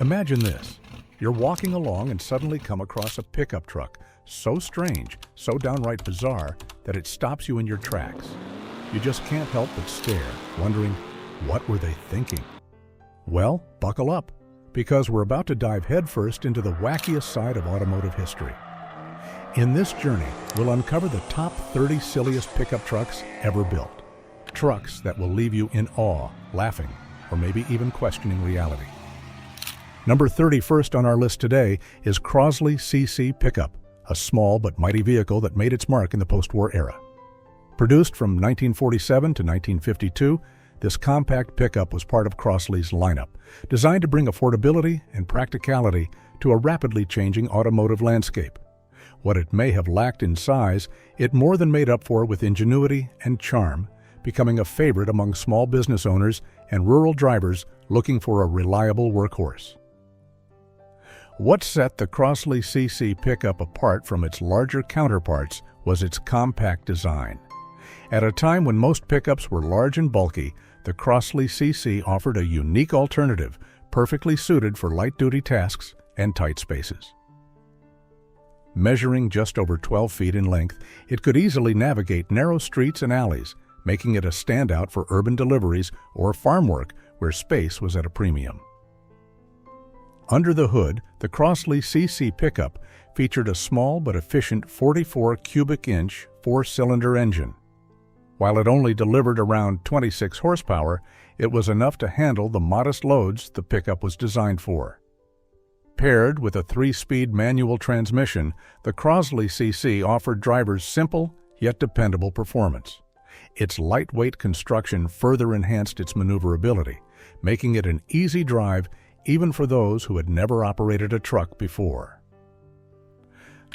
Imagine this. You're walking along and suddenly come across a pickup truck so strange, so downright bizarre, that it stops you in your tracks. You just can't help but stare, wondering, what were they thinking? Well, buckle up, because we're about to dive headfirst into the wackiest side of automotive history. In this journey, we'll uncover the top 30 silliest pickup trucks ever built. Trucks that will leave you in awe, laughing, or maybe even questioning reality. Number 31st on our list today is Crosley CC Pickup, a small but mighty vehicle that made its mark in the post-war era. Produced from 1947 to 1952, this compact pickup was part of Crosley's lineup, designed to bring affordability and practicality to a rapidly changing automotive landscape. What it may have lacked in size, it more than made up for with ingenuity and charm, becoming a favorite among small business owners and rural drivers looking for a reliable workhorse. What set the Crosley CC Pickup apart from its larger counterparts was its compact design. At a time when most pickups were large and bulky, the Crosley CC offered a unique alternative, perfectly suited for light-duty tasks and tight spaces. Measuring just over 12 feet in length, it could easily navigate narrow streets and alleys, making it a standout for urban deliveries or farm work where space was at a premium. Under the hood, the Crosley CC Pickup featured a small but efficient 44 cubic inch four-cylinder engine. While it only delivered around 26 horsepower, it was enough to handle the modest loads the pickup was designed for. Paired with a 3-speed manual transmission, the Crosley CC offered drivers simple yet dependable performance. Its lightweight construction further enhanced its maneuverability, making it an easy drive even for those who had never operated a truck before.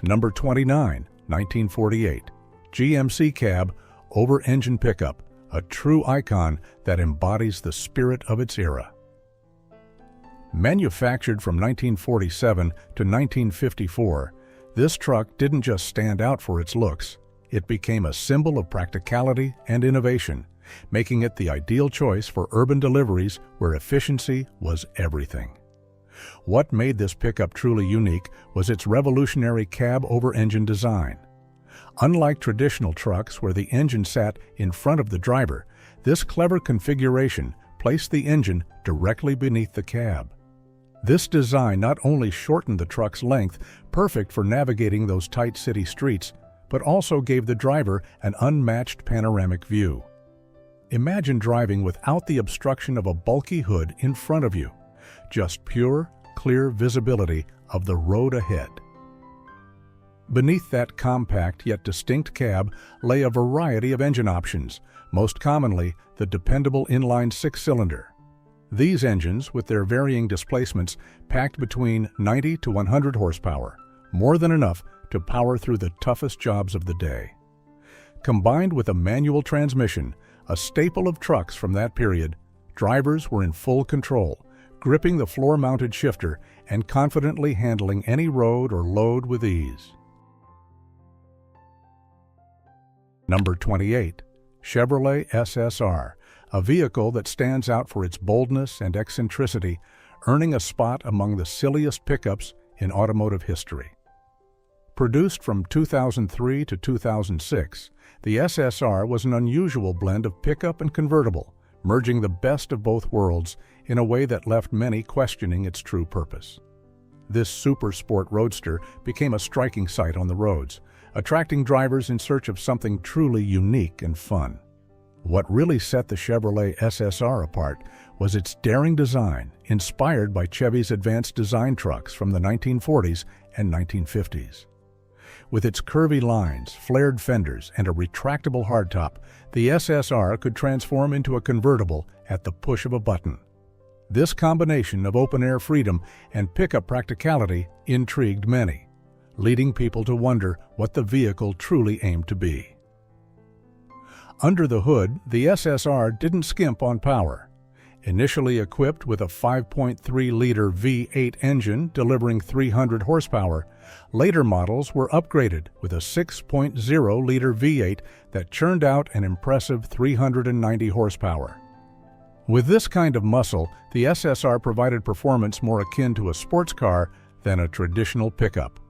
Number 29, 1948, GMC Cab Over-Engine Pickup, a true icon that embodies the spirit of its era. Manufactured from 1947 to 1954, this truck didn't just stand out for its looks, it became a symbol of practicality and innovation, making it the ideal choice for urban deliveries where efficiency was everything. What made this pickup truly unique was its revolutionary cab over-engine design. Unlike traditional trucks where the engine sat in front of the driver, this clever configuration placed the engine directly beneath the cab. This design not only shortened the truck's length, perfect for navigating those tight city streets, but also gave the driver an unmatched panoramic view. Imagine driving without the obstruction of a bulky hood in front of you, just pure, clear visibility of the road ahead. Beneath that compact yet distinct cab lay a variety of engine options, most commonly the dependable inline 6-cylinder. These engines, with their varying displacements, packed between 90 to 100 horsepower, more than enough to power through the toughest jobs of the day. Combined with a manual transmission, a staple of trucks from that period, drivers were in full control, gripping the floor-mounted shifter and confidently handling any road or load with ease. Number 28, Chevrolet SSR, a vehicle that stands out for its boldness and eccentricity, earning a spot among the silliest pickups in automotive history. Produced from 2003 to 2006, the SSR was an unusual blend of pickup and convertible, merging the best of both worlds in a way that left many questioning its true purpose. This super sport roadster became a striking sight on the roads, attracting drivers in search of something truly unique and fun. What really set the Chevrolet SSR apart was its daring design, inspired by Chevy's advanced design trucks from the 1940s and 1950s. With its curvy lines, flared fenders, and a retractable hardtop, the SSR could transform into a convertible at the push of a button. This combination of open-air freedom and pickup practicality intrigued many, leading people to wonder what the vehicle truly aimed to be. Under the hood, the SSR didn't skimp on power. Initially equipped with a 5.3-liter V8 engine delivering 300 horsepower, later models were upgraded with a 6.0-liter V8 that churned out an impressive 390 horsepower. With this kind of muscle, the SSR provided performance more akin to a sports car than a traditional pickup.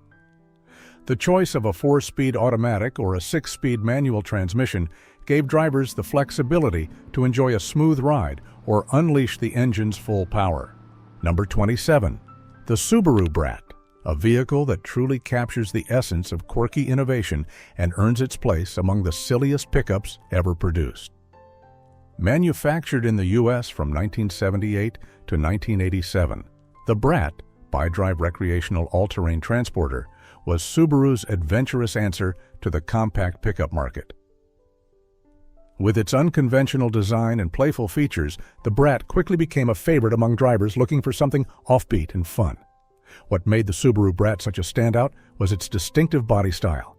The choice of a 4-speed automatic or a 6-speed manual transmission gave drivers the flexibility to enjoy a smooth ride or unleash the engine's full power. Number 27. The Subaru Brat, a vehicle that truly captures the essence of quirky innovation and earns its place among the silliest pickups ever produced. Manufactured in the U.S. from 1978 to 1987, the Brat, bi-drive recreational all-terrain transporter, was Subaru's adventurous answer to the compact pickup market. With its unconventional design and playful features, the Brat quickly became a favorite among drivers looking for something offbeat and fun. What made the Subaru Brat such a standout was its distinctive body style.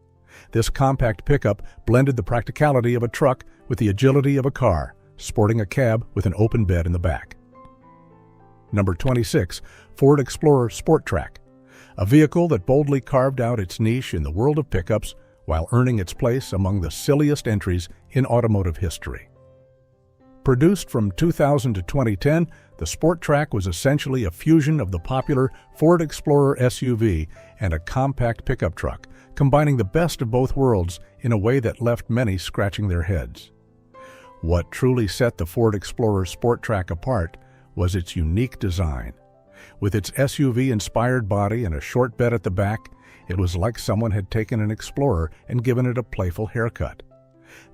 This compact pickup blended the practicality of a truck with the agility of a car, sporting a cab with an open bed in the back. Number 26. Ford Explorer Sporttrack, a vehicle that boldly carved out its niche in the world of pickups while earning its place among the silliest entries in automotive history. Produced from 2000 to 2010, the Sporttrack was essentially a fusion of the popular Ford Explorer SUV and a compact pickup truck, combining the best of both worlds in a way that left many scratching their heads. What truly set the Ford Explorer Sporttrack apart was its unique design. With its SUV-inspired body and a short bed at the back, it was like someone had taken an Explorer and given it a playful haircut.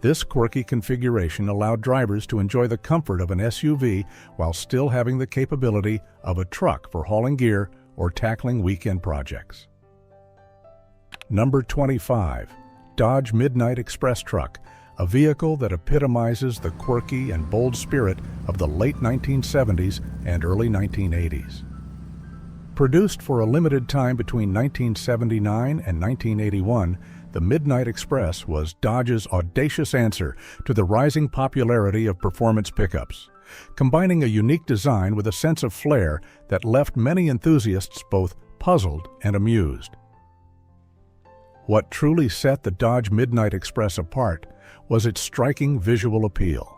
This quirky configuration allowed drivers to enjoy the comfort of an SUV while still having the capability of a truck for hauling gear or tackling weekend projects. Number 25. Dodge Midnight Express Truck, a vehicle that epitomizes the quirky and bold spirit of the late 1970s and early 1980s. Produced for a limited time between 1979 and 1981, the Midnight Express was Dodge's audacious answer to the rising popularity of performance pickups, combining a unique design with a sense of flair that left many enthusiasts both puzzled and amused. What truly set the Dodge Midnight Express apart was its striking visual appeal.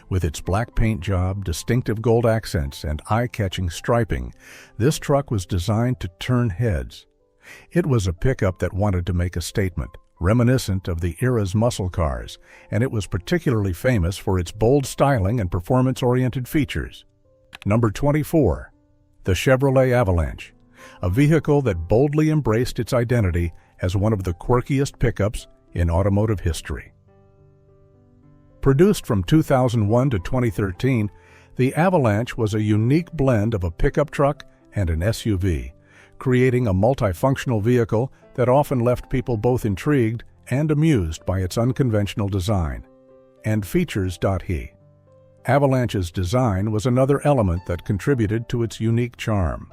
With its black paint job, distinctive gold accents, and eye-catching striping, this truck was designed to turn heads. It was a pickup that wanted to make a statement, reminiscent of the era's muscle cars, and it was particularly famous for its bold styling and performance-oriented features. Number 24. The Chevrolet Avalanche, a vehicle that boldly embraced its identity as one of the quirkiest pickups in automotive history. Produced from 2001 to 2013, the Avalanche was a unique blend of a pickup truck and an SUV, creating a multifunctional vehicle that often left people both intrigued and amused by its unconventional design. And features.he. Avalanche's design was another element that contributed to its unique charm.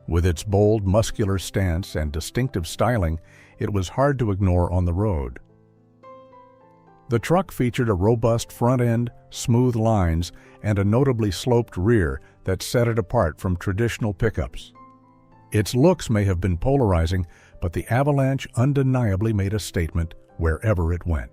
With its bold, muscular stance and distinctive styling, it was hard to ignore on the road. The truck featured a robust front end, smooth lines, and a notably sloped rear that set it apart from traditional pickups. Its looks may have been polarizing, but the Avalanche undeniably made a statement wherever it went.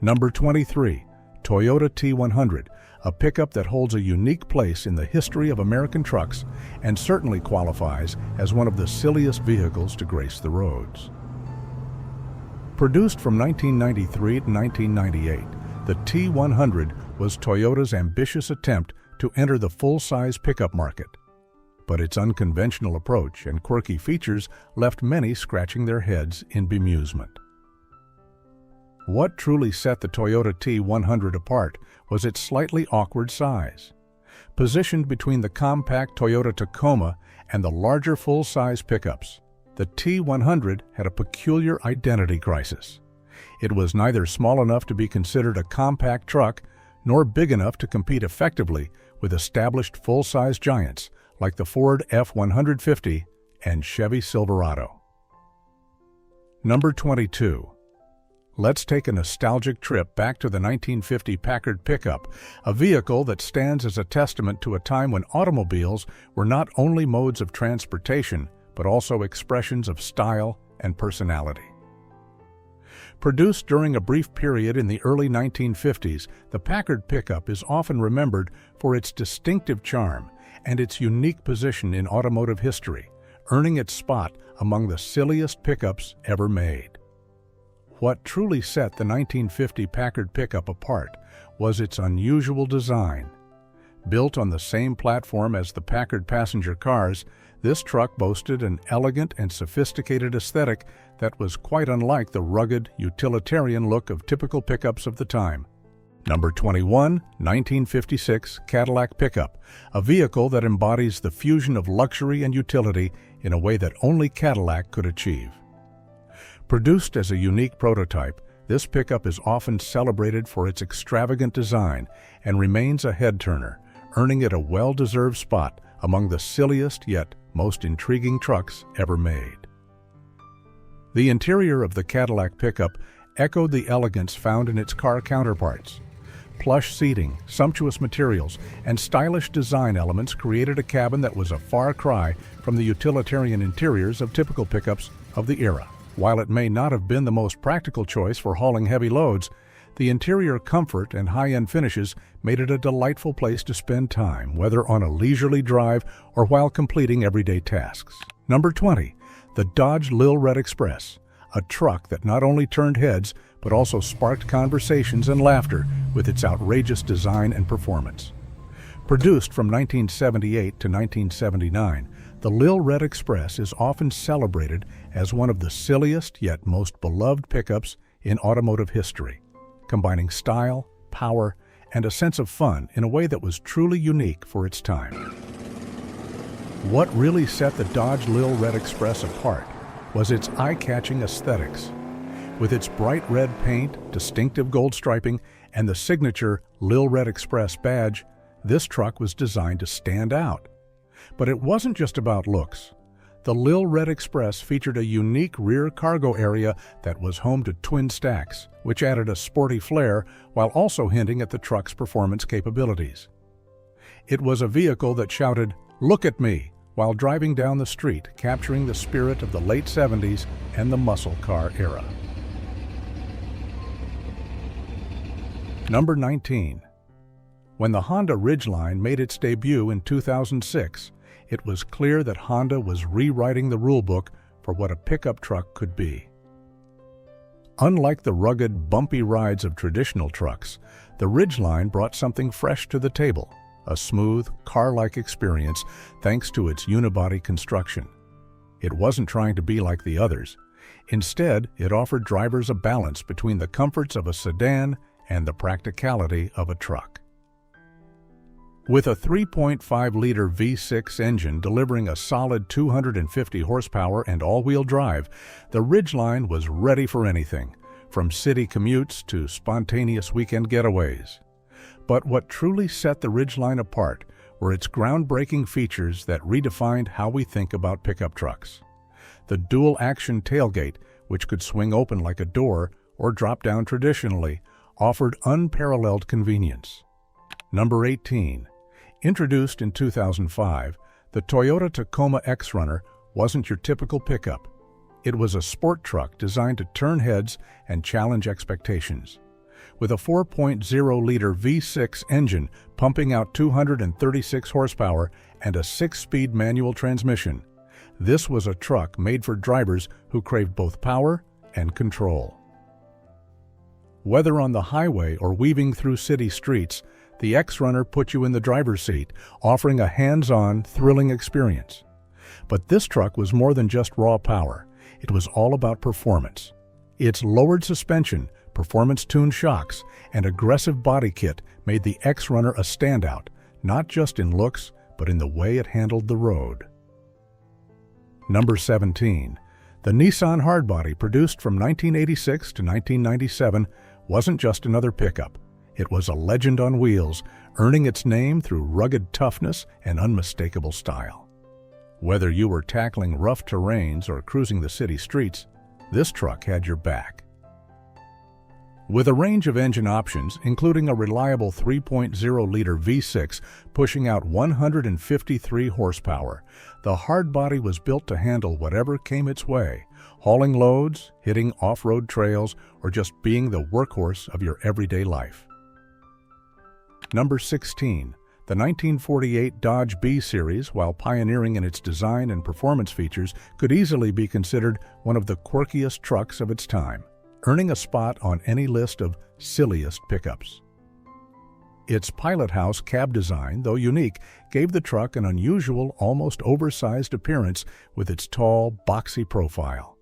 Number 23. Toyota T100, a pickup that holds a unique place in the history of American trucks and certainly qualifies as one of the silliest vehicles to grace the roads. Produced from 1993 to 1998, the T100 was Toyota's ambitious attempt to enter the full-size pickup market. But its unconventional approach and quirky features left many scratching their heads in bemusement. What truly set the Toyota T100 apart was its slightly awkward size. Positioned between the compact Toyota Tacoma and the larger full-size pickups, the T100 had a peculiar identity crisis. It was neither small enough to be considered a compact truck nor big enough to compete effectively with established full-size giants like the Ford F-150 and Chevy Silverado. Number 22. Let's take a nostalgic trip back to the 1950 Packard Pickup, a vehicle that stands as a testament to a time when automobiles were not only modes of transportation, but also expressions of style and personality. Produced during a brief period in the early 1950s, the Packard Pickup is often remembered for its distinctive charm and its unique position in automotive history, earning its spot among the silliest pickups ever made. What truly set the 1950 Packard Pickup apart was its unusual design. Built on the same platform as the Packard passenger cars, this truck boasted an elegant and sophisticated aesthetic that was quite unlike the rugged, utilitarian look of typical pickups of the time. Number 21, 1956 Cadillac Pickup, a vehicle that embodies the fusion of luxury and utility in a way that only Cadillac could achieve. Produced as a unique prototype, this pickup is often celebrated for its extravagant design and remains a head-turner, earning it a well-deserved spot among the silliest yet most intriguing trucks ever made. The interior of the Cadillac Pickup echoed the elegance found in its car counterparts. Plush seating, sumptuous materials, and stylish design elements created a cabin that was a far cry from the utilitarian interiors of typical pickups of the era. While it may not have been the most practical choice for hauling heavy loads, the interior comfort and high-end finishes made it a delightful place to spend time, whether on a leisurely drive or while completing everyday tasks. Number 20, the Dodge Lil Red Express, a truck that not only turned heads but also sparked conversations and laughter with its outrageous design and performance. Produced from 1978 to 1979, the Lil Red Express is often celebrated as one of the silliest yet most beloved pickups in automotive history, combining style, power, and a sense of fun in a way that was truly unique for its time. What really set the Dodge Lil Red Express apart was its eye-catching aesthetics. With its bright red paint, distinctive gold striping, and the signature Lil Red Express badge, this truck was designed to stand out. But it wasn't just about looks. The Lil Red Express featured a unique rear cargo area that was home to twin stacks, which added a sporty flair while also hinting at the truck's performance capabilities. It was a vehicle that shouted, "Look at me," while driving down the street, capturing the spirit of the late 70s and the muscle car era. Number 19. When the Honda Ridgeline made its debut in 2006, it was clear that Honda was rewriting the rulebook for what a pickup truck could be. Unlike the rugged, bumpy rides of traditional trucks, the Ridgeline brought something fresh to the table, a smooth, car-like experience thanks to its unibody construction. It wasn't trying to be like the others. Instead, it offered drivers a balance between the comforts of a sedan and the practicality of a truck. With a 3.5-liter V6 engine delivering a solid 250 horsepower and all-wheel drive, the Ridgeline was ready for anything, from city commutes to spontaneous weekend getaways. But what truly set the Ridgeline apart were its groundbreaking features that redefined how we think about pickup trucks. The dual-action tailgate, which could swing open like a door or drop down traditionally, offered unparalleled convenience. Number 18. Introduced in 2005, the Toyota Tacoma X-Runner wasn't your typical pickup. It was a sport truck designed to turn heads and challenge expectations. With a 4.0-liter V6 engine pumping out 236 horsepower and a 6-speed manual transmission, this was a truck made for drivers who craved both power and control. Whether on the highway or weaving through city streets, the X-Runner put you in the driver's seat, offering a hands-on, thrilling experience. But this truck was more than just raw power. It was all about performance. Its lowered suspension, performance-tuned shocks, and aggressive body kit made the X-Runner a standout, not just in looks, but in the way it handled the road. Number 17. The Nissan Hardbody, produced from 1986 to 1997, wasn't just another pickup. It was a legend on wheels, earning its name through rugged toughness and unmistakable style. Whether you were tackling rough terrains or cruising the city streets, this truck had your back. With a range of engine options, including a reliable 3.0-liter V6 pushing out 153 horsepower, the Hardbody was built to handle whatever came its way, hauling loads, hitting off-road trails, or just being the workhorse of your everyday life. Number 16. The 1948 Dodge B-Series, while pioneering in its design and performance features, could easily be considered one of the quirkiest trucks of its time, earning a spot on any list of silliest pickups. Its pilot house cab design, though unique, gave the truck an unusual, almost oversized appearance with its tall, boxy profile.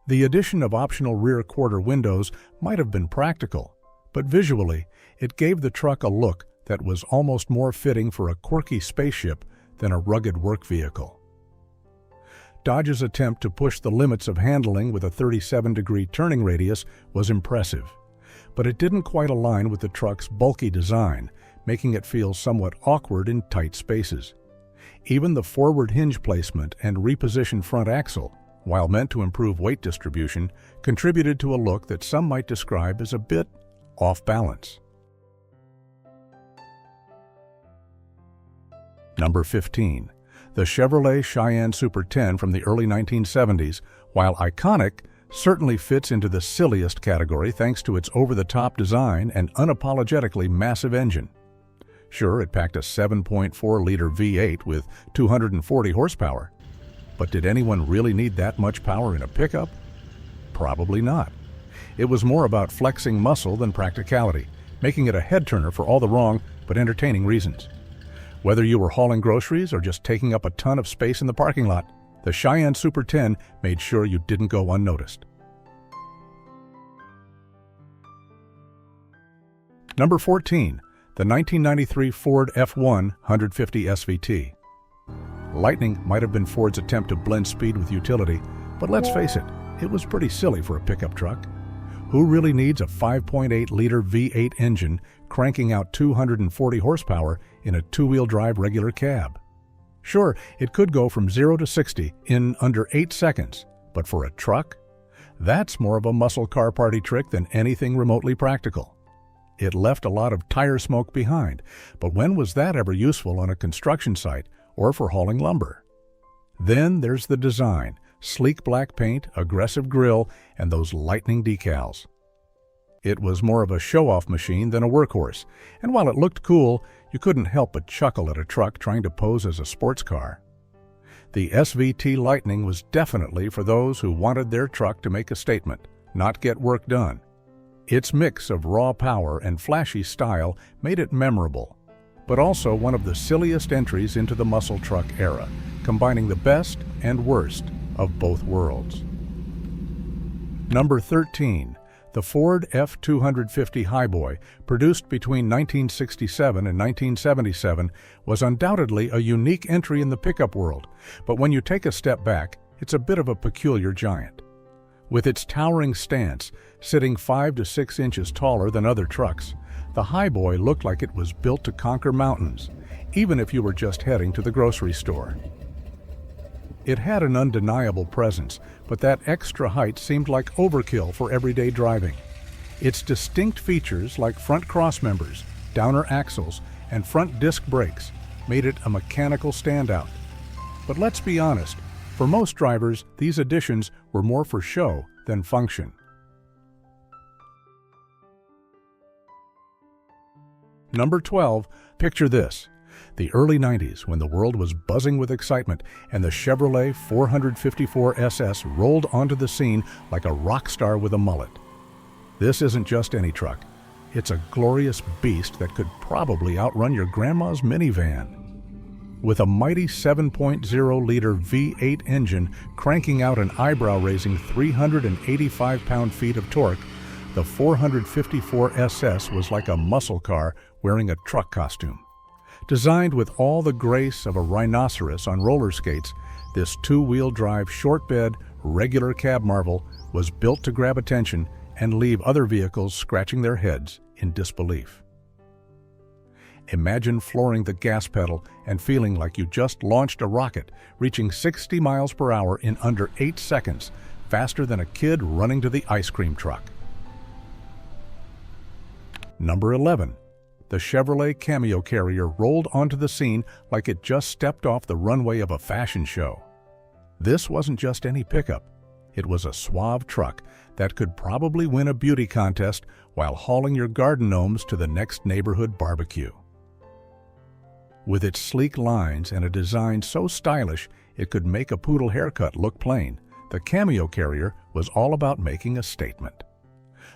The addition of optional rear quarter windows might have been practical, but visually, it gave the truck a look that was almost more fitting for a quirky spaceship than a rugged work vehicle. Dodge's attempt to push the limits of handling with a 37-degree turning radius was impressive, but it didn't quite align with the truck's bulky design, making it feel somewhat awkward in tight spaces. Even the forward hinge placement and repositioned front axle, while meant to improve weight distribution, contributed to a look that some might describe as a bit off balance. Number 15. The Chevrolet Cheyenne Super 10 from the early 1970s, while iconic, certainly fits into the silliest category thanks to its over-the-top design and unapologetically massive engine. Sure, it packed a 7.4-liter V8 with 240 horsepower, but did anyone really need that much power in a pickup? Probably not. It was more about flexing muscle than practicality, making it a head-turner for all the wrong but entertaining reasons. Whether you were hauling groceries or just taking up a ton of space in the parking lot, the Cheyenne Super 10 made sure you didn't go unnoticed. Number 14. The 1993 Ford F1 150 SVT. Lightning might have been Ford's attempt to blend speed with utility, but let's face it was pretty silly for a pickup truck. Who really needs a 5.8-liter V8 engine cranking out 240 horsepower in a two-wheel drive regular cab? Sure, it could go from 0 to 60 in under 8 seconds, but for a truck? That's more of a muscle car party trick than anything remotely practical. It left a lot of tire smoke behind, but when was that ever useful on a construction site or for hauling lumber? Then there's the design. Sleek black paint, aggressive grille, and those lightning decals. It was more of a show-off machine than a workhorse, and while it looked cool, you couldn't help but chuckle at a truck trying to pose as a sports car. The SVT Lightning was definitely for those who wanted their truck to make a statement, not get work done. Its mix of raw power and flashy style made it memorable, but also one of the silliest entries into the muscle truck era, combining the best and worst of both worlds. Number 13. The Ford F250 Highboy, produced between 1967 and 1977, was undoubtedly a unique entry in the pickup world, but when you take a step back, it's a bit of a peculiar giant. With its towering stance, sitting 5 to 6 inches taller than other trucks, the Highboy looked like it was built to conquer mountains, even if you were just heading to the grocery store. It had an undeniable presence, but that extra height seemed like overkill for everyday driving. Its distinct features like front crossmembers, downer axles, and front disc brakes made it a mechanical standout. But let's be honest, for most drivers, these additions were more for show than function. Number 12, picture this. The early 90s, when the world was buzzing with excitement and the Chevrolet 454 SS rolled onto the scene like a rock star with a mullet. This isn't just any truck. It's a glorious beast that could probably outrun your grandma's minivan. With a mighty 7.0-liter V8 engine cranking out an eyebrow-raising 385 pound-feet of torque, the 454 SS was like a muscle car wearing a truck costume. Designed with all the grace of a rhinoceros on roller skates, this two-wheel drive short-bed, regular cab marvel was built to grab attention and leave other vehicles scratching their heads in disbelief. Imagine flooring the gas pedal and feeling like you just launched a rocket, reaching 60 miles per hour in under 8 seconds, faster than a kid running to the ice cream truck. Number 11. The Chevrolet Cameo carrier rolled onto the scene like it just stepped off the runway of a fashion show. This wasn't just any pickup. It was a suave truck that could probably win a beauty contest while hauling your garden gnomes to the next neighborhood barbecue. With its sleek lines and a design so stylish it could make a poodle haircut look plain, the Cameo carrier was all about making a statement.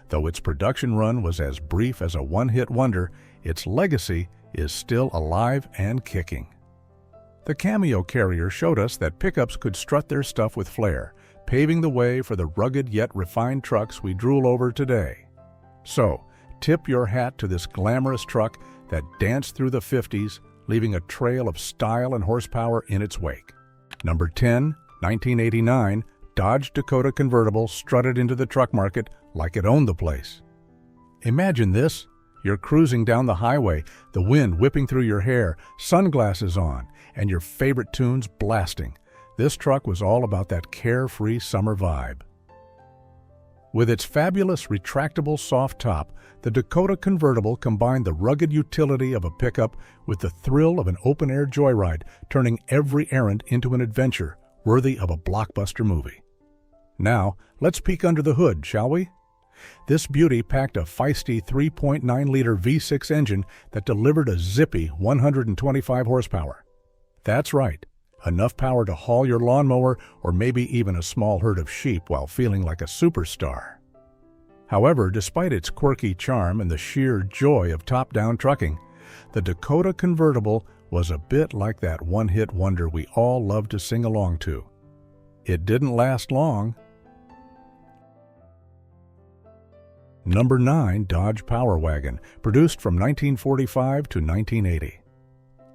Though its production run was as brief as a one-hit wonder, its legacy is still alive and kicking. The Cameo carrier showed us that pickups could strut their stuff with flair, paving the way for the rugged yet refined trucks we drool over today. So, tip your hat to this glamorous truck that danced through the 50s, leaving a trail of style and horsepower in its wake. Number 10, 1989, Dodge Dakota Convertible strutted into the truck market like it owned the place. Imagine this. You're cruising down the highway, the wind whipping through your hair, sunglasses on, and your favorite tunes blasting. This truck was all about that carefree summer vibe. With its fabulous retractable soft top, the Dakota Convertible combined the rugged utility of a pickup with the thrill of an open-air joyride, turning every errand into an adventure worthy of a blockbuster movie. Now, let's peek under the hood, shall we? This beauty packed a feisty 3.9-liter V6 engine that delivered a zippy 125 horsepower. That's right, enough power to haul your lawnmower or maybe even a small herd of sheep while feeling like a superstar. However, despite its quirky charm and the sheer joy of top-down trucking, the Dakota Convertible was a bit like that one-hit wonder we all love to sing along to. It didn't last long. Number 9, Dodge Power Wagon, produced from 1945 to 1980.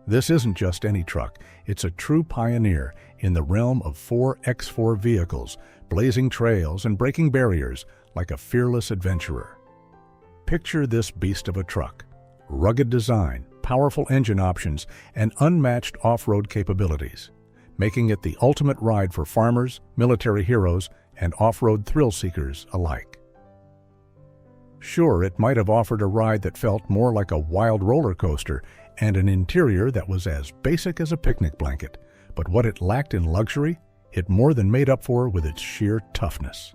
This isn't just any truck, it's a true pioneer in the realm of 4x4 vehicles, blazing trails and breaking barriers like a fearless adventurer. Picture this beast of a truck. Rugged design, powerful engine options, and unmatched off-road capabilities, making it the ultimate ride for farmers, military heroes, and off-road thrill-seekers alike. Sure, it might have offered a ride that felt more like a wild roller coaster and an interior that was as basic as a picnic blanket, but what it lacked in luxury, it more than made up for with its sheer toughness.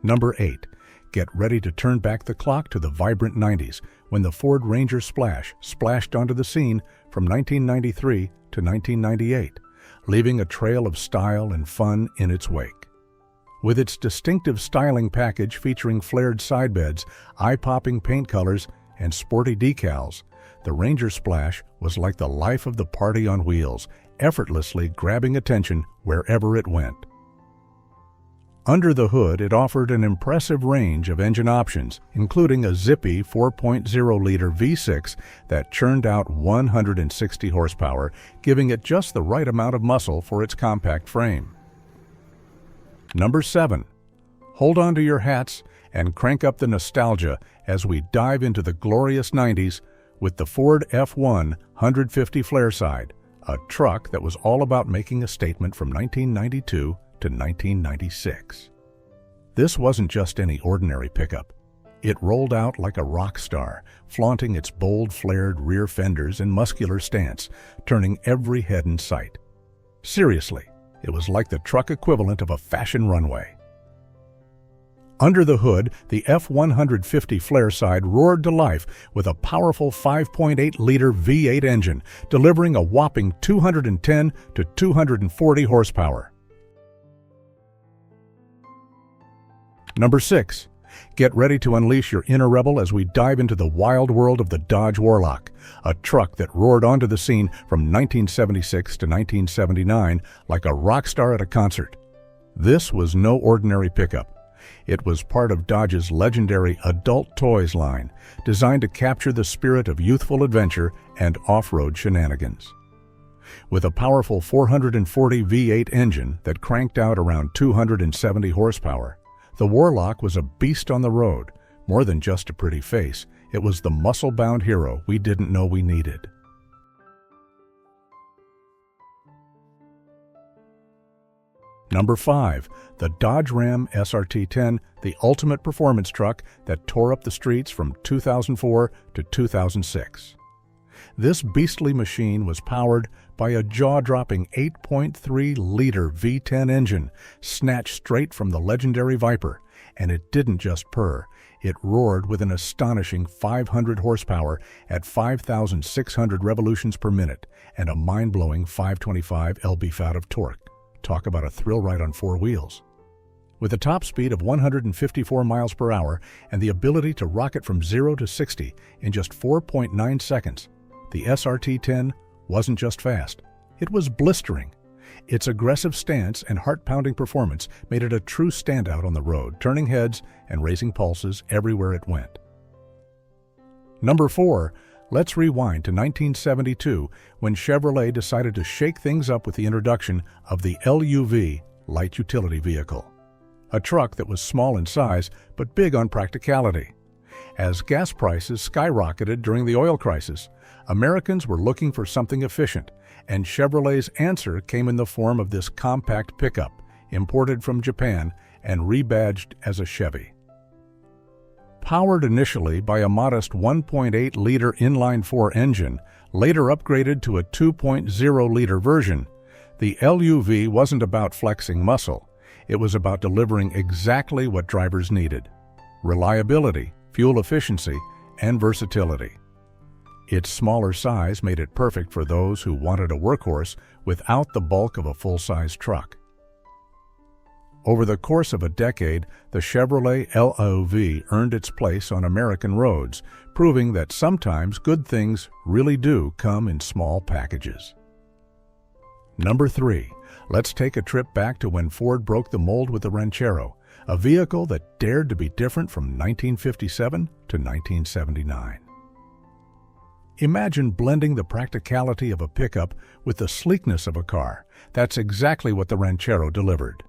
Number 8. Get ready to turn back the clock to the vibrant 90s when the Ford Ranger Splash splashed onto the scene from 1993 to 1998, leaving a trail of style and fun in its wake. With its distinctive styling package featuring flared sidebeds, eye-popping paint colors, and sporty decals, the Ranger Splash was like the life of the party on wheels, effortlessly grabbing attention wherever it went. Under the hood, it offered an impressive range of engine options, including a zippy 4.0-liter V6 that churned out 160 horsepower, giving it just the right amount of muscle for its compact frame. Number 7. Hold on to your hats and crank up the nostalgia as we dive into the glorious 90s with the Ford F1 150 Flairside, a truck that was all about making a statement from 1992 to 1996. This wasn't just any ordinary pickup. It rolled out like a rock star, flaunting its bold flared rear fenders and muscular stance, turning every head in sight. Seriously, it was like the truck equivalent of a fashion runway. Under the hood, the F150 Flairside roared to life with a powerful 5.8-liter V8 engine, delivering a whopping 210 to 240 horsepower. Number 6. Get ready to unleash your inner rebel as we dive into the wild world of the Dodge Warlock, a truck that roared onto the scene from 1976 to 1979 like a rock star at a concert. This was no ordinary pickup. It was part of Dodge's legendary Adult Toys line, designed to capture the spirit of youthful adventure and off-road shenanigans. With a powerful 440 V8 engine that cranked out around 270 horsepower, the Warlock was a beast on the road. More than just a pretty face, it was the muscle-bound hero we didn't know we needed. Number 5. The Dodge Ram SRT-10, the ultimate performance truck that tore up the streets from 2004 to 2006. This beastly machine was powered by a jaw-dropping 8.3-liter V10 engine snatched straight from the legendary Viper, and it didn't just purr. It roared with an astonishing 500 horsepower at 5,600 revolutions per minute and a mind-blowing 525 lb-ft of torque. Talk about a thrill ride on four wheels. With a top speed of 154 miles per hour and the ability to rocket from 0 to 60 in just 4.9 seconds, the SRT-10 wasn't just fast, it was blistering. Its aggressive stance and heart-pounding performance made it a true standout on the road, turning heads and raising pulses everywhere it went. Number 4. Let's rewind to 1972 when Chevrolet decided to shake things up with the introduction of the LUV, light utility vehicle. A truck that was small in size but big on practicality. As gas prices skyrocketed during the oil crisis, Americans were looking for something efficient, and Chevrolet's answer came in the form of this compact pickup, imported from Japan and rebadged as a Chevy. Powered initially by a modest 1.8-liter inline-4 engine, later upgraded to a 2.0-liter version, the LUV wasn't about flexing muscle. It was about delivering exactly what drivers needed: reliability, fuel efficiency, and versatility. Its smaller size made it perfect for those who wanted a workhorse without the bulk of a full-size truck. Over the course of a decade, the Chevrolet LUV earned its place on American roads, proving that sometimes good things really do come in small packages. Number 3. Let's take a trip back to when Ford broke the mold with the Ranchero, a vehicle that dared to be different from 1957 to 1979. Imagine blending the practicality of a pickup with the sleekness of a car. That's exactly what the Ranchero delivered.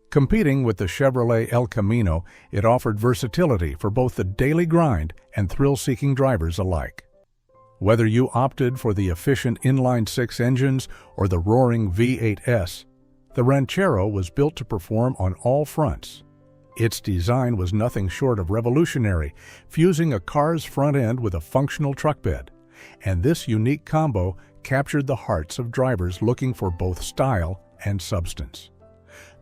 Competing with the Chevrolet El Camino, it offered versatility for both the daily grind and thrill-seeking drivers alike. Whether you opted for the efficient inline-6 engines or the roaring V8S, the Ranchero was built to perform on all fronts. Its design was nothing short of revolutionary, fusing a car's front end with a functional truck bed. And this unique combo captured the hearts of drivers looking for both style and substance.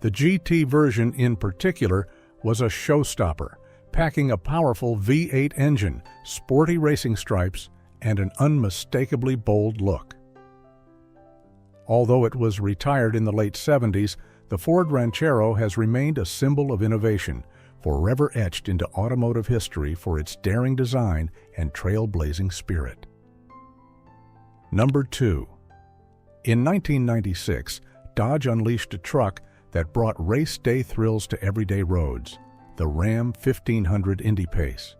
The GT version in particular was a showstopper, packing a powerful V8 engine, sporty racing stripes, and an unmistakably bold look. Although it was retired in the late 70s, the Ford Ranchero has remained a symbol of innovation, forever etched into automotive history for its daring design and trailblazing spirit. Number 2. In 1996, Dodge unleashed a truck that brought race day thrills to everyday roads, the Ram 1500 Indy Pace.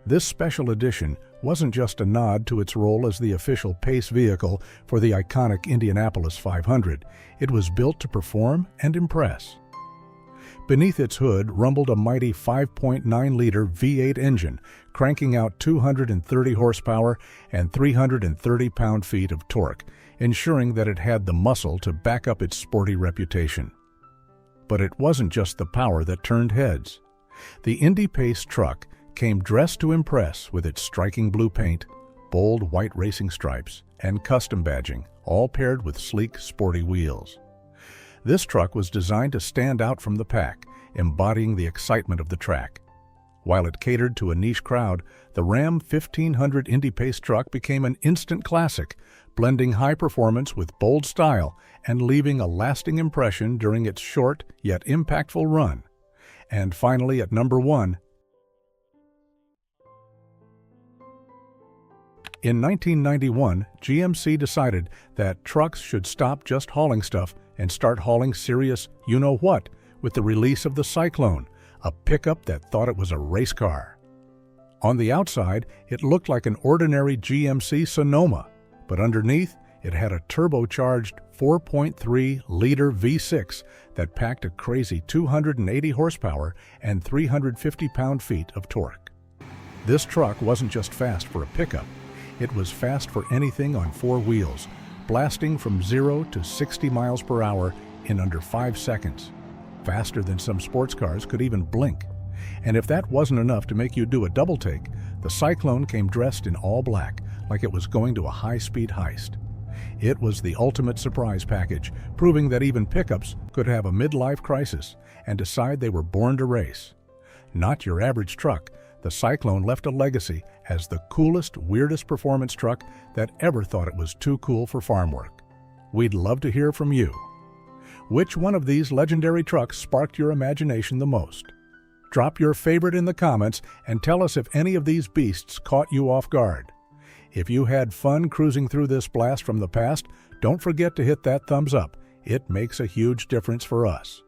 This special edition wasn't just a nod to its role as the official pace vehicle for the iconic Indianapolis 500, it was built to perform and impress. Beneath its hood rumbled a mighty 5.9-liter V8 engine, cranking out 230 horsepower and 330 pound-feet of torque, ensuring that it had the muscle to back up its sporty reputation. But it wasn't just the power that turned heads. The Indy Pace truck came dressed to impress with its striking blue paint, bold white racing stripes, and custom badging, all paired with sleek, sporty wheels. This truck was designed to stand out from the pack, embodying the excitement of the track. While it catered to a niche crowd, the Ram 1500 Indy Pace truck became an instant classic, blending high performance with bold style and leaving a lasting impression during its short yet impactful run. And finally, at number 1, in 1991, GMC decided that trucks should stop just hauling stuff and start hauling serious you-know-what with the release of the Cyclone, a pickup that thought it was a race car. On the outside, it looked like an ordinary GMC Sonoma, but underneath, it had a turbocharged 4.3-liter V6 that packed a crazy 280 horsepower and 350 pound-feet of torque. This truck wasn't just fast for a pickup, it was fast for anything on four wheels, blasting from 0 to 60 miles per hour in under 5 seconds, faster than some sports cars could even blink. And if that wasn't enough to make you do a double take, the Cyclone came dressed in all black, like it was going to a high-speed heist. It was the ultimate surprise package, proving that even pickups could have a midlife crisis and decide they were born to race. Not your average truck, the Cyclone left a legacy as the coolest, weirdest performance truck that ever thought it was too cool for farm work. We'd love to hear from you. Which one of these legendary trucks sparked your imagination the most? Drop your favorite in the comments and tell us if any of these beasts caught you off guard. If you had fun cruising through this blast from the past, don't forget to hit that thumbs up. It makes a huge difference for us.